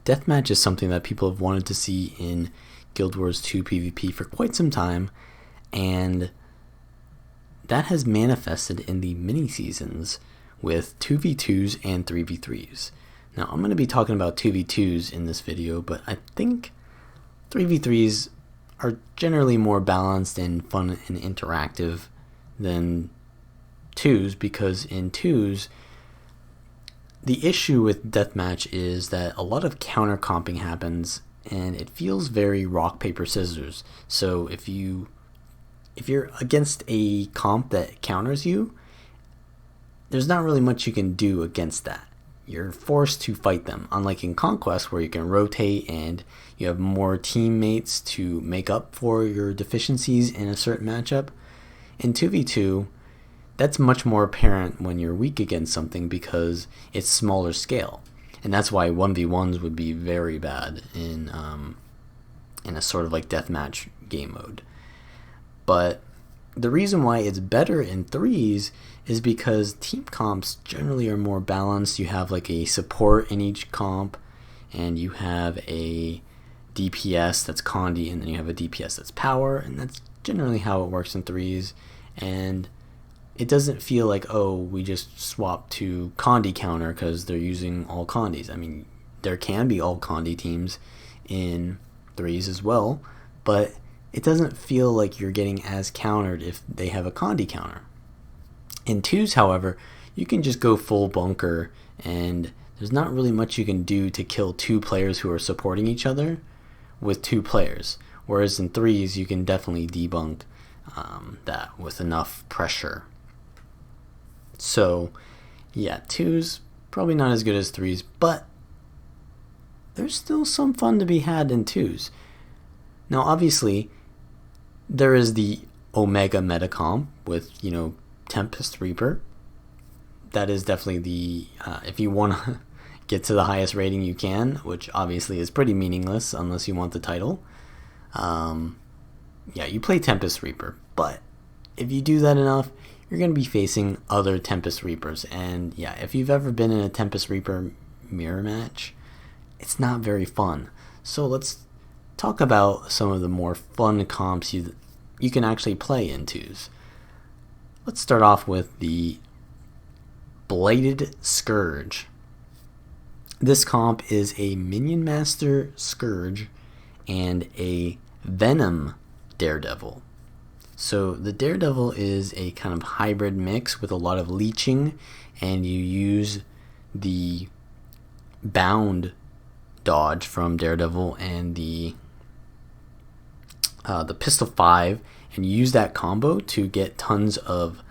Deathmatch is something that people have wanted to see in Guild Wars 2 PvP for quite some time, and that has manifested in the mini-seasons with 2v2s and 3v3s. Now, I'm going to be talking about 2v2s in this video, but I think 3v3s are generally more balanced and fun and interactive than 2s, because in 2s, the issue with Deathmatch is that a lot of counter comping happens, and it feels very rock, paper, scissors. So if you're against a comp that counters you, there's not really much you can do against that. You're forced to fight them, unlike in Conquest where you can rotate and you have more teammates to make up for your deficiencies in a certain matchup. In 2v2, that's much more apparent when you're weak against something because it's smaller scale. And that's why 1v1s would be very bad in a sort of like deathmatch game mode. But the reason why it's better in 3s is because team comps generally are more balanced. You have like a support in each comp, and you have a DPS that's Condi, and then you have a DPS that's power, and that's generally how it works in 3s. And it doesn't feel like, oh, we just swapped to Condi counter because they're using all Condis. I mean, there can be all Condi teams in 3s as well, but it doesn't feel like you're getting as countered if they have a Condi counter. In 2s, however, you can just go full bunker, and there's not really much you can do to kill 2 players who are supporting each other with 2 players. Whereas in 3s, you can definitely debunk that with enough pressure. So, yeah, 2s probably not as good as 3s, but there's still some fun to be had in 2s. Now, obviously, there is the Omega meta comp with, Tempest Reaper. That is definitely the, if you want to get to the highest rating you can, which obviously is pretty meaningless unless you want the title. You play Tempest Reaper, but if you do that enough, you're going to be facing other Tempest Reapers. And yeah, if you've ever been in a Tempest Reaper mirror match, it's not very fun. So let's talk about some of the more fun comps you can actually play in 2s. Let's start off with the Blighted Scourge. This comp is a Minion Master Scourge and a Venom Daredevil. So the Daredevil is a kind of hybrid mix with a lot of leeching, and you use the bound dodge from Daredevil and the Pistol 5, and use that combo to get tons of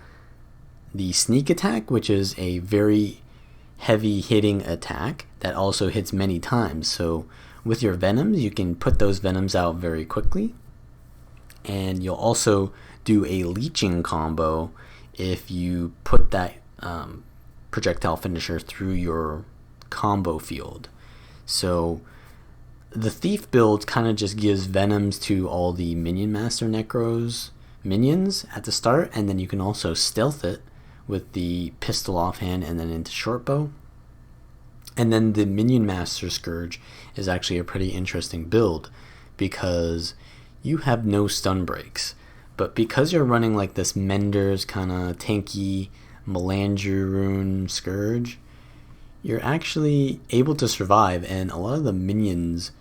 the sneak attack, which is a very heavy hitting attack that also hits many times. So with your Venoms, you can put those Venoms out very quickly, and you'll also do a leeching combo if you put that projectile finisher through your combo field. So the Thief build kind of just gives Venoms to all the Minion Master Necros minions at the start, and then you can also stealth it with the pistol offhand and then into shortbow. And then the Minion Master Scourge is actually a pretty interesting build because you have no stun breaks. But because you're running like this Mender's kind of tanky Melandru rune Scourge, you're actually able to survive, and a lot of the minions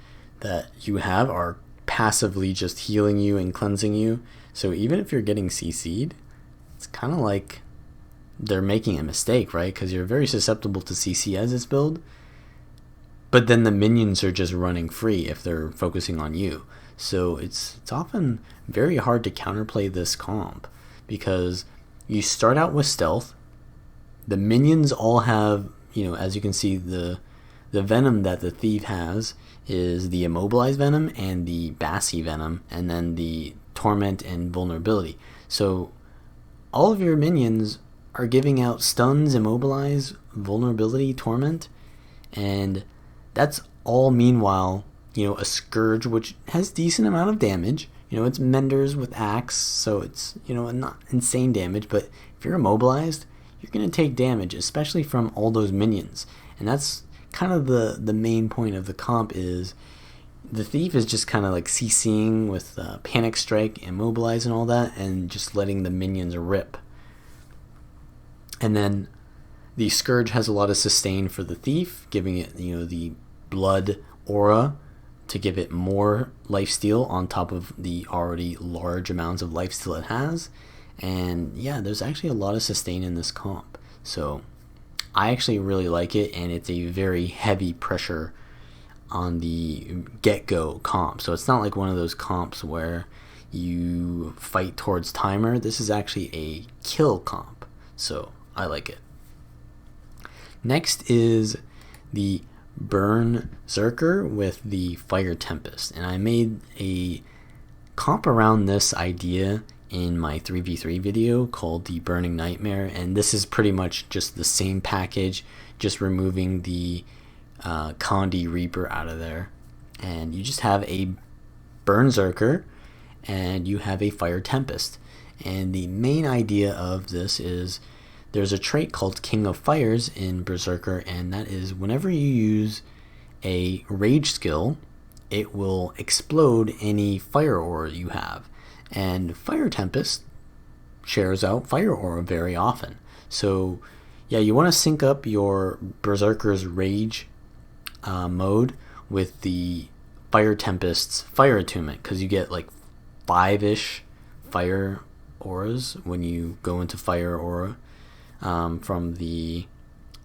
that you have are passively just healing you and cleansing you. So even if you're getting CC'd, it's kind of like they're making a mistake, right? Because you're very susceptible to CC as this build, but then the minions are just running free if they're focusing on you. So it's often very hard to counterplay this comp because you start out with stealth. The minions all have, as you can see, the Venom that the Thief has is the Immobilized Venom and the Bassy Venom, and then the Torment and Vulnerability. So all of your minions are giving out stuns, Immobilize, Vulnerability, Torment, and that's all meanwhile, a Scourge, which has decent amount of damage. It's Menders with Axe, so it's, not insane damage, but if you're immobilized, you're going to take damage, especially from all those minions. And that's kind of the main point of the comp is the thief is just kind of like CCing with Panic Strike, Immobilize, and all that, and just letting the minions rip. And then the Scourge has a lot of sustain for the thief, giving it, you know, the blood aura to give it more lifesteal on top of the already large amounts of lifesteal it has. And yeah, there's actually a lot of sustain in this comp. So I actually really like it, and it's a very heavy pressure on the get-go comp. So it's not like one of those comps where you fight towards timer. This is actually a kill comp. So I like it. Next is the Burnzerker with the Fire Tempest, and I made a comp around this idea in my 3v3 video called the Burning Nightmare, and this is pretty much just the same package, just removing the Condi Reaper out of there, and you just have a Burnzerker and you have a Fire Tempest. And the main idea of this is there's a trait called King of Fires in Berserker, and that is whenever you use a rage skill, it will explode any fire aura you have. And Fire Tempest shares out fire aura very often. So yeah, you want to sync up your Berserker's rage mode with the Fire Tempest's fire attunement, because you get like 5-ish fire auras when you go into fire aura. From the,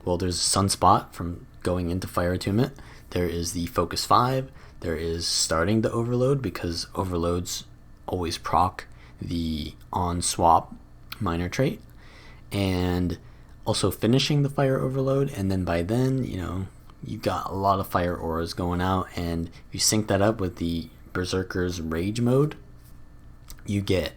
well, there's Sunspot from going into Fire Attunement. There is the Focus 5. There is starting the Overload, because Overloads always proc the on swap minor trait, and also finishing the Fire Overload. And then by then, you know, you've got a lot of fire auras going out, and if you sync that up with the Berserker's Rage mode, you get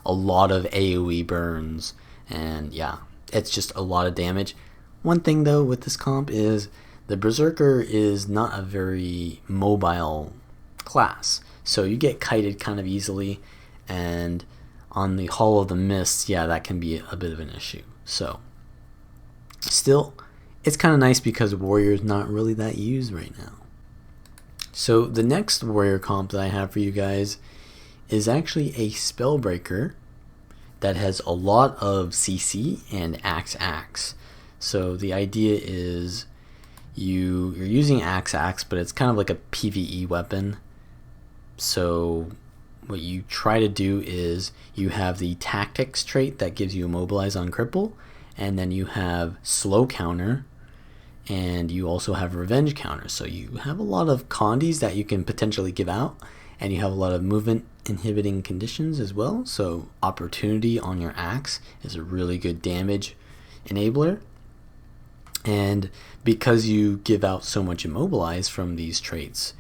a lot of AoE burns, and yeah, it's just a lot of damage. One thing though with this comp is the Berserker is not a very mobile class, so you get kited kind of easily, and on the Hall of the Mists, yeah, that can be a bit of an issue. So still, it's kind of nice because Warrior's not really that used right now. So the next Warrior comp that I have for you guys is actually a Spellbreaker that has a lot of CC and Axe. So the idea is you're using Axe, but it's kind of like a PvE weapon. So what you try to do is you have the Tactics trait that gives you Immobilize on Cripple, and then you have Slow counter, and you also have Revenge counter. So you have a lot of Condis that you can potentially give out, and you have a lot of movement inhibiting conditions as well. So Opportunity on your Axe is a really good damage enabler, and because you give out so much Immobilize from these traits,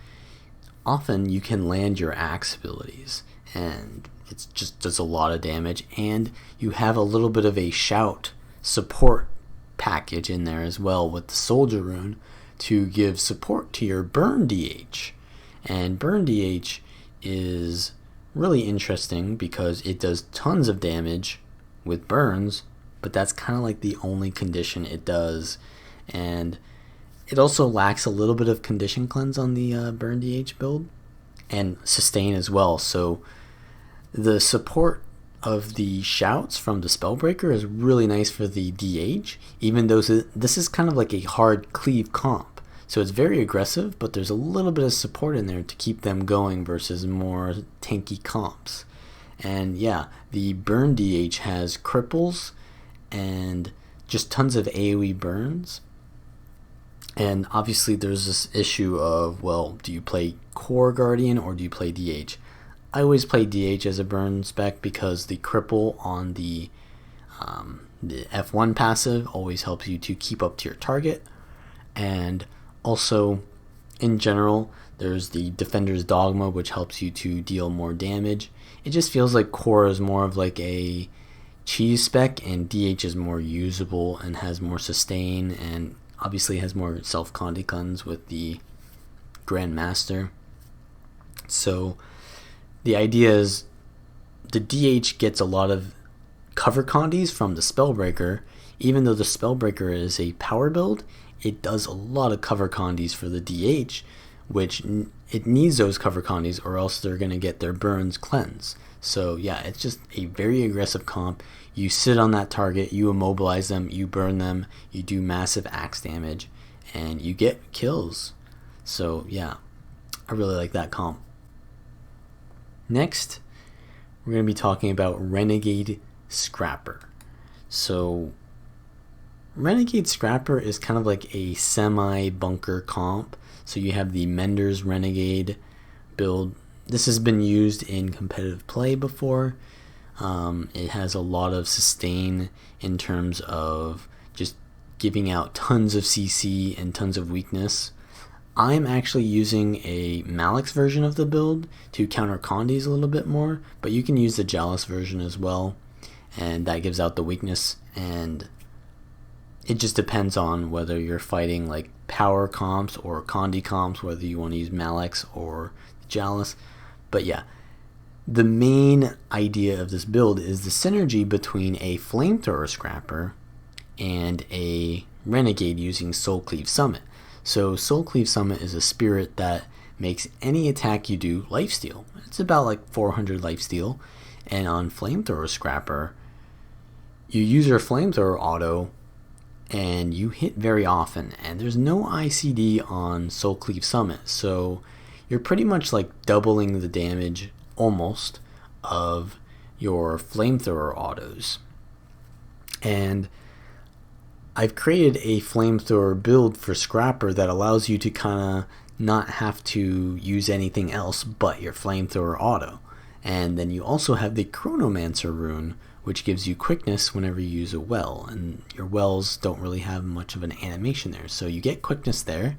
often you can land your Axe abilities, and it just does a lot of damage. And you have a little bit of a shout support package in there as well with the Soldier rune to give support to your Burn DH. And Burn DH is really interesting because it does tons of damage with burns, but that's kind of like the only condition it does. And it also lacks a little bit of condition cleanse on the Burn DH build, and sustain as well. So the support of the shouts from the Spellbreaker is really nice for the DH, even though this is kind of like a hard cleave comp. So it's very aggressive, but there's a little bit of support in there to keep them going versus more tanky comps. And yeah, the Burn DH has cripples and just tons of AoE burns. And obviously there's this issue of, well, do you play Core Guardian or do you play DH? I always play DH as a burn spec because the cripple on the F1 passive always helps you to keep up to your target. And also, in general, there's the Defender's Dogma, which helps you to deal more damage. It just feels like Core is more of like a cheese spec, and DH is more usable and has more sustain, and obviously has more self-condi cleanse with the Grandmaster. So the idea is the DH gets a lot of cover condis from the Spellbreaker. Even though the Spellbreaker is a power build, it does a lot of cover condies for the DH, which it needs those cover condies or else they're going to get their burns cleansed. So yeah, it's just a very aggressive comp. You sit on that target, you immobilize them, you burn them, you do massive axe damage, and you get kills. So yeah, I really like that comp. Next, we're going to be talking about Renegade Scrapper. So Renegade Scrapper is kind of like a semi-bunker comp. So you have the Mender's Renegade build. This has been used in competitive play before. It has a lot of sustain in terms of just giving out tons of CC and tons of weakness. I'm actually using a Malix version of the build to counter condies a little bit more, but you can use the Jalis version as well, and that gives out the weakness, and it just depends on whether you're fighting like power comps or condi comps, whether you want to use Malix or Jalis. But yeah, the main idea of this build is the synergy between a Flamethrower Scrapper and a Renegade using Soulcleave Summit. So Soulcleave Summit is a spirit that makes any attack you do lifesteal. It's about like 400 lifesteal. And on Flamethrower Scrapper, you use your Flamethrower auto and you hit very often. And there's no ICD on Soulcleave Summit. So you're pretty much like doubling the damage almost of your Flamethrower autos. And I've created a Flamethrower build for Scrapper that allows you to kind of not have to use anything else but your Flamethrower auto. And then you also have the Chronomancer rune, which gives you quickness whenever you use a well. And your wells don't really have much of an animation there. So you get quickness there,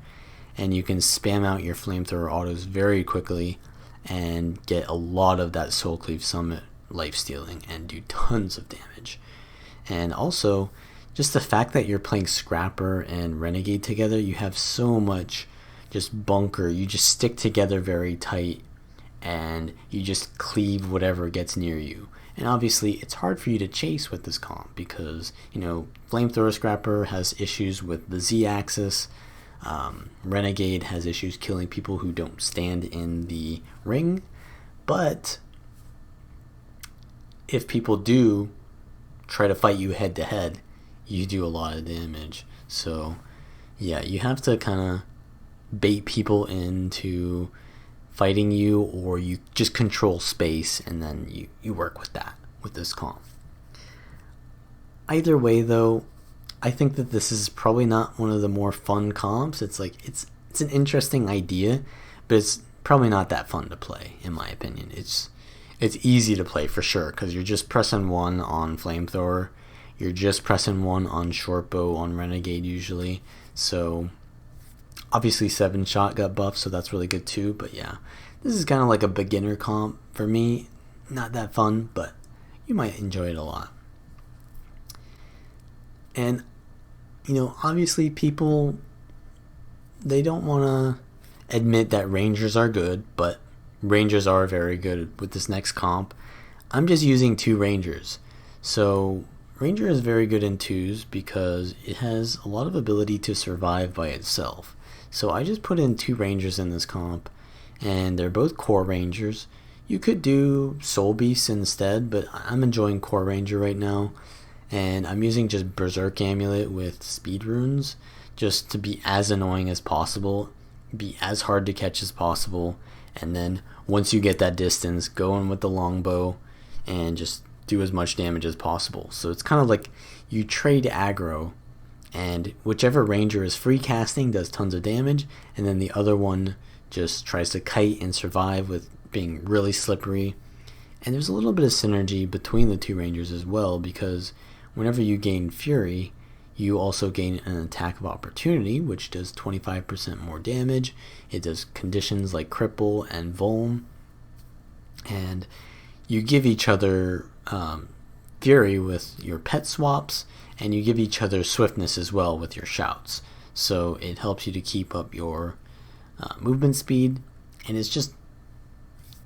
and you can spam out your Flamethrower autos very quickly and get a lot of that Soulcleave Summit lifestealing and do tons of damage. And also, just the fact that you're playing Scrapper and Renegade together, you have so much just bunker. You just stick together very tight and you just cleave whatever gets near you. And obviously it's hard for you to chase with this comp because, you know, Flamethrower Scrapper has issues with the Z-axis. Renegade has issues killing people who don't stand in the ring. But if people do try to fight you head to head, you do a lot of damage. So yeah, you have to kind of bait people into fighting you, or you just control space and then you work with that with this comp. Either way though, I think that this is probably not one of the more fun comps. It's like it's an interesting idea, but it's probably not that fun to play in my opinion. It's easy to play for sure because you're just pressing 1 on Flamethrower. You're just pressing 1 on Shortbow on Renegade usually. So obviously 7-shot got buffed, so that's really good too. But yeah, this is kind of like a beginner comp for me. Not that fun, but you might enjoy it a lot. And, you know, obviously people, they don't want to admit that Rangers are good, but Rangers are very good with this next comp. I'm just using 2 Rangers. So Ranger is very good in 2s because it has a lot of ability to survive by itself. So I just put in 2 Rangers in this comp, and they're both Core Rangers. You could do Soul Beasts instead, but I'm enjoying Core Ranger right now. And I'm using just Berserk Amulet with Speed Runes just to be as annoying as possible, be as hard to catch as possible, and then once you get that distance, go in with the longbow and just do as much damage as possible. So it's kind of like you trade aggro, and whichever ranger is free casting does tons of damage, and then the other one just tries to kite and survive with being really slippery. And there's a little bit of synergy between the 2 rangers as well, because whenever you gain Fury, you also gain an attack of opportunity, which does 25% more damage. It does conditions like cripple and vuln, and you give each other Fury with your pet swaps, and you give each other swiftness as well with your shouts. So it helps you to keep up your movement speed, and it's just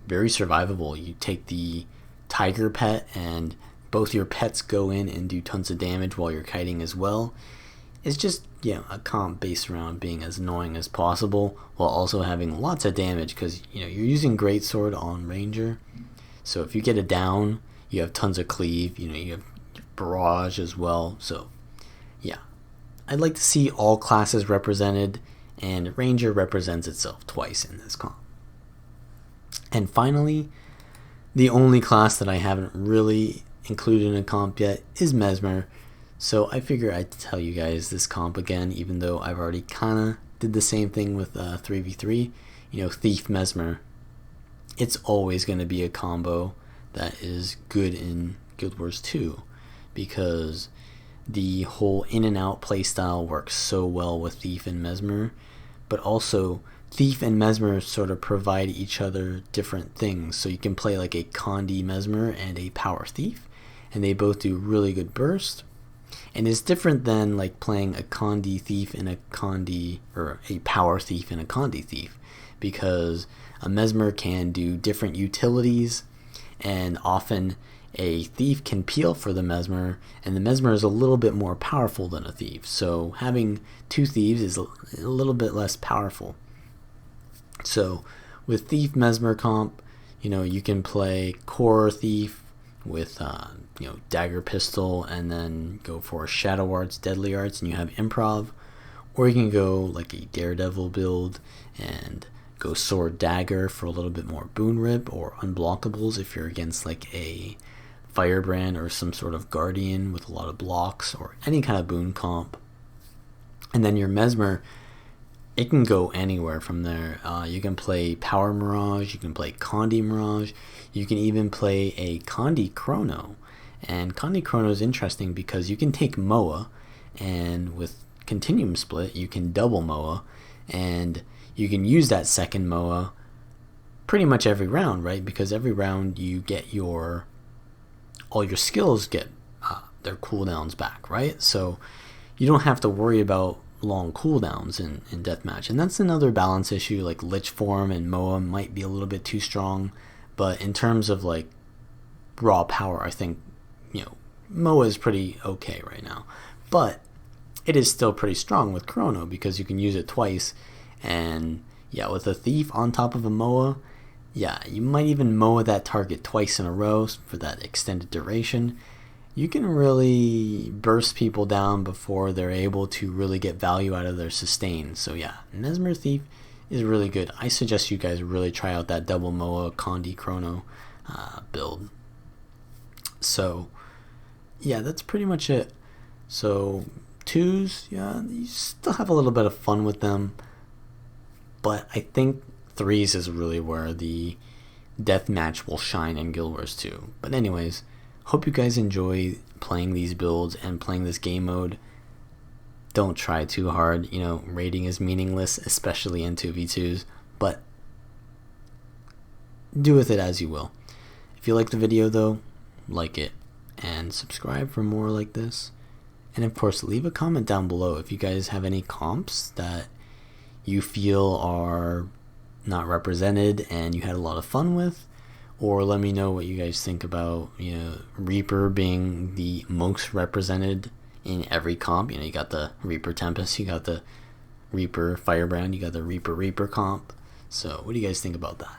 very survivable. You take the tiger pet, and both your pets go in and do tons of damage while you're kiting as well. it's just, you know, a comp based around being as annoying as possible while also having lots of damage, because, you know, you're using Greatsword on Ranger. So if you get it down, you have tons of cleave, you know, you have barrage as well. So yeah, I'd like to see all classes represented, and Ranger represents itself twice in this comp. And finally, the only class that I haven't really included in a comp yet is Mesmer. So I figure I'd tell you guys this comp again, even though I've already kinda did the same thing with 3v3. You know, Thief Mesmer. It's always going to be a combo that is good in Guild Wars 2, because the whole in and out playstyle works so well with Thief and Mesmer, but also Thief and Mesmer sort of provide each other different things. So you can play like a Condi Mesmer and a Power Thief, and they both do really good burst. And it's different than like playing a Condi Thief and a Condi, or a Power Thief and a Condi Thief, because a Mesmer can do different utilities, and often a Thief can peel for the Mesmer, and the Mesmer is a little bit more powerful than a Thief. So having two Thieves is a little bit less powerful. So with Thief Mesmer comp, you know, you can play Core Thief with you know, Dagger Pistol, and then go for Shadow Arts, Deadly Arts, and you have Improv. Or you can go like a Daredevil build and go Sword Dagger for a little bit more Boon Rip, or Unblockables if you're against like a Firebrand or some sort of Guardian with a lot of blocks, or any kind of boon comp. And then your Mesmer, it can go anywhere from there. You can play Power Mirage, you can play Condi Mirage, you can even play a Condi Chrono. And Condi Chrono is interesting because you can take Moa, and with Continuum Split you can double Moa, and you can use that second Moa pretty much every round, right? Because every round you get all your skills get their cooldowns back, right? So you don't have to worry about long cooldowns in Deathmatch. And that's another balance issue. Like Lich Form and Moa might be a little bit too strong, but in terms of like raw power, I think, you know, Moa is pretty okay right now. But it is still pretty strong with Chrono, because you can use it twice. And yeah, with a Thief on top of a Moa, yeah, you might even Moa that target twice in a row for that extended duration. You can really burst people down before they're able to really get value out of their sustain. So yeah, Mesmer Thief is really good. I suggest you guys really try out that double Moa Condi Chrono build. So yeah, that's pretty much it. So twos, yeah, you still have a little bit of fun with them, but I think threes is really where the Deathmatch will shine in Guild Wars 2. But anyways, hope you guys enjoy playing these builds and playing this game mode. Don't try too hard, you know, raiding is meaningless, especially in 2v2s, but do with it as you will. If you like the video though, like it, and subscribe for more like this. And of course, leave a comment down below if you guys have any comps that you feel are not represented and you had a lot of fun with, or let me know what you guys think about, you know, Reaper being the most represented in every comp. You know, you got the Reaper Tempest, you got the Reaper Firebrand, you got the Reaper comp. So what do you guys think about that?